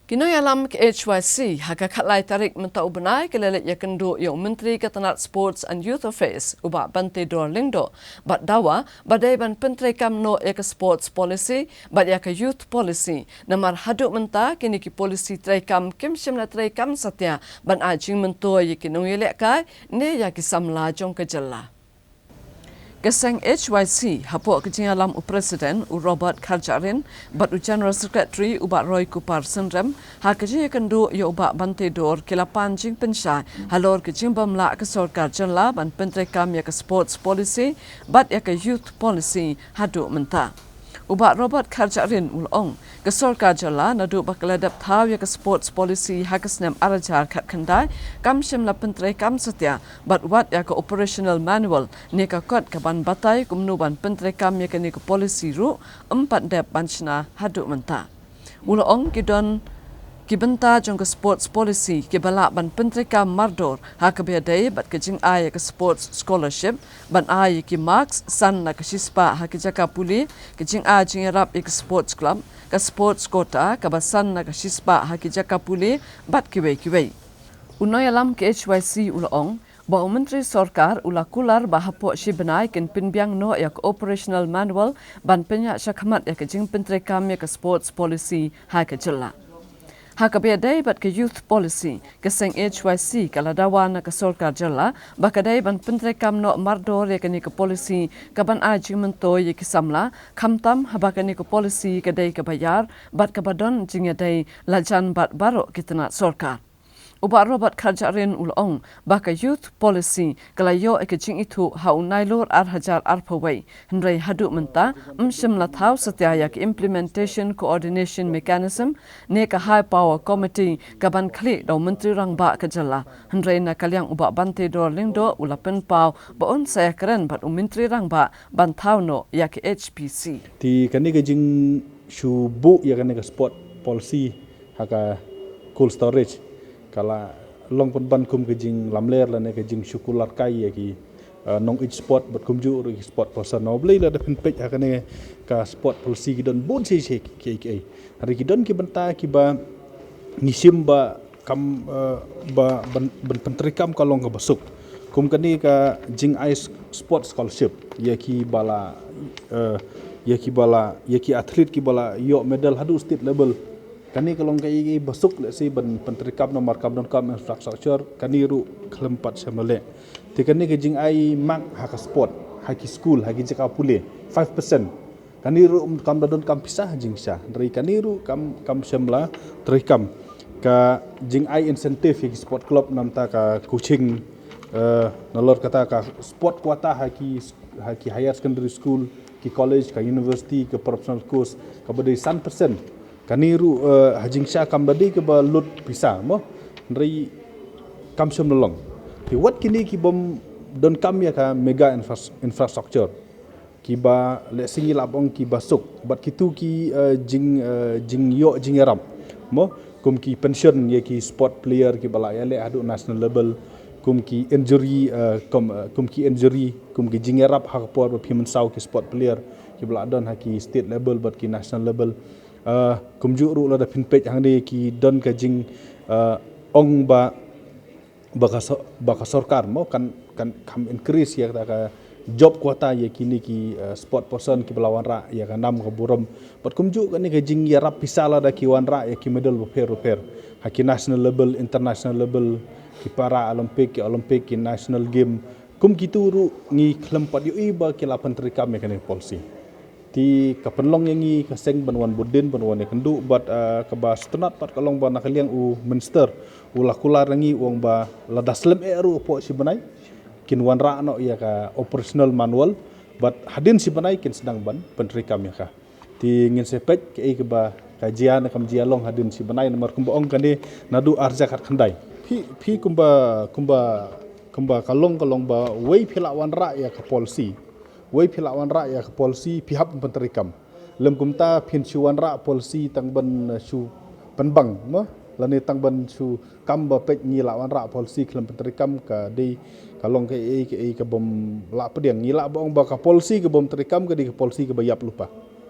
Kinoy alam ke HYC hakakalay tarik mentau benai kelelet ya kendo yang Menteri Ketenat Sports and Youth Affairs uba Bante Dorlingdo bat dawa badai ban Penteri Kamno ya ke Sports Policy bat ya ke Youth Policy namar haduk menta kini ki polisi traikam kim shimna traikam satya ban ajing mento ya kinoy lek kai ne ya ki samla jong ke jella. Keseng HYC hapok kecing alam Presiden Robert Kharjarin bat General Secretary ubat Roy Kupar Sendrem ha kecing kendu ya ubat Bante Dor kilapan jing pensai halor kecing bamla ke sorkar jenla ban Penteri Kam ya ke Sports Policy bat ya ke Youth Policy haduk menta. Ubat Robert Kharjarin ulong ke sorkar jela nadu bakladap thau ya ke Sports Policy hakasnem arajar kat kendai kam shimla Penteri Kam setia bat wat ya ke Operational Manual ni ka kot ke ban batai kumnu ban Penteri Kam ya ke ni ke Policy ru 4 dep banchna haduk menta. Ulong kidon kibenta jong ke Sports Policy ke balak ban Penteri Kam mardor ha ke biadai bat ke jing ai ke Sports Scholarship ban ai ke marks san na ke sispa ha ke jaka puli ke jing ai jing rap ke Sports Club ke Sports Quota ke basan na ke sispa ha ke jaka puli bat kiwei unoy alam ke HYC ulong ba Menteri Sorkar ula kular bahapok si benai ken pinbiang no ya ke Operational Manual ban penyak syakhamat ya ke jing Penteri Kam ya ke Sports Policy ha ke jela. Hakabiadai bat ke Youth Policy keseng HYC kaladawan ke sorkar jela bakadai ban Penteri Kam no mardor ya kini ke polisi kaban aji mento ya kisamla kamtam habakani ke polisi kadai ke bayar bat kabadon jingadai lajan bat barok kitna sorkar. Ubat Robert Kharjarin ulong baka Youth Policy kalayo ekejing itu haunailur arhajar arpawai hendrai haduk menta mshimla thau setia ke Implementation Coordination Mechanism ne ka High Power Committee kaban kli do Menteri Rangba ke jela hendrai na kaliang ubat Bante Dorlingdo ulapen pau baun saya keren bat Menteri Rangba ban thau no ya ke HPC ti kani kejing shubu ya kani ke Sport Policy haka cold storage kala long pun ban kum kejing lamler la ne kejing syukular kai ya ki nong each sport bat kum ju ri sport person no blei la da pen pej akane ka sport policy ki don bon se ki hari ki don ki benta ki ba nisim ba kam ba ban Penteri Kam kalong ka basuk kum kani ka jing ice sport scholarship ya ki bala ya ki atlet ki bala yo medal hadu state level kani kalong kai basuk le si ban Penteri Kam nomor kam don kam infrastructure kani ru kelempat semale ti kani ke jing ai mak hak sport haki school haki jaka pule 5% kani ru kam don kam pisah jing sah dari kani ru kam semla terikam ka jing ai insentif haki sport club namta ka coaching nalor kata ka sport kuota haki higher secondary school ki college ka university ke professional course ka badai 100% kaniru hajing sya kam badi ke ba lut pisa mo ndri kam sem lolong ki wat kini ki bom don kam ya ka mega infrastructure ki ba le singi labong ki basuk bat kitu ki jing yo jing yaram mo kum ki pension ye ki sport player ki bala ya le adu national level kum ki injury kum ki jing yarap hak por pimen saw ki sport player ki bala don ha ki state level bat ki national level kumju ru la da pinpej hang de ki don ka jing ong baka sorkar mo kan kam increase ya ka job kuota ya kini ki sport person ki belawan ra ya ka nam ka buram pat kumju kan ka jing ya rap pisala da ki wan ra ya ki medal repair ha ki national level international level ki para olympic ki national game kum ki turu ngi klempat yu iba ki la Penteri Kam ya kan policy ti kapenlong yang i kaseng banwan budin banwan kendu bat ke ba stunat pat kalong ba nakaliang u minister ulah kular ngi wong ba ladaslem eru po si banai kin wan ra no ya ka operational manual bat hadin si banai kin sedang ban Penteri Kam ya ka ti ngin sepet ke ba kajian kam jialong hadin si banai nomor kumbaong kani nadu arja kat khandai pi kumba kalong ba wei phila wan ra ya ka policy wei philawan ra ya polisi pihak Penteri Kam lem kumta pinsuan ra polisi tang ban su penbang mo lani tang ban su kam ba pek ngilawan ra polisi klem Penteri Kam ka de kalong ke bom la pediang ngila bong ba ka polisi ke bom Menteri Kam ke di polisi ke bayap lupa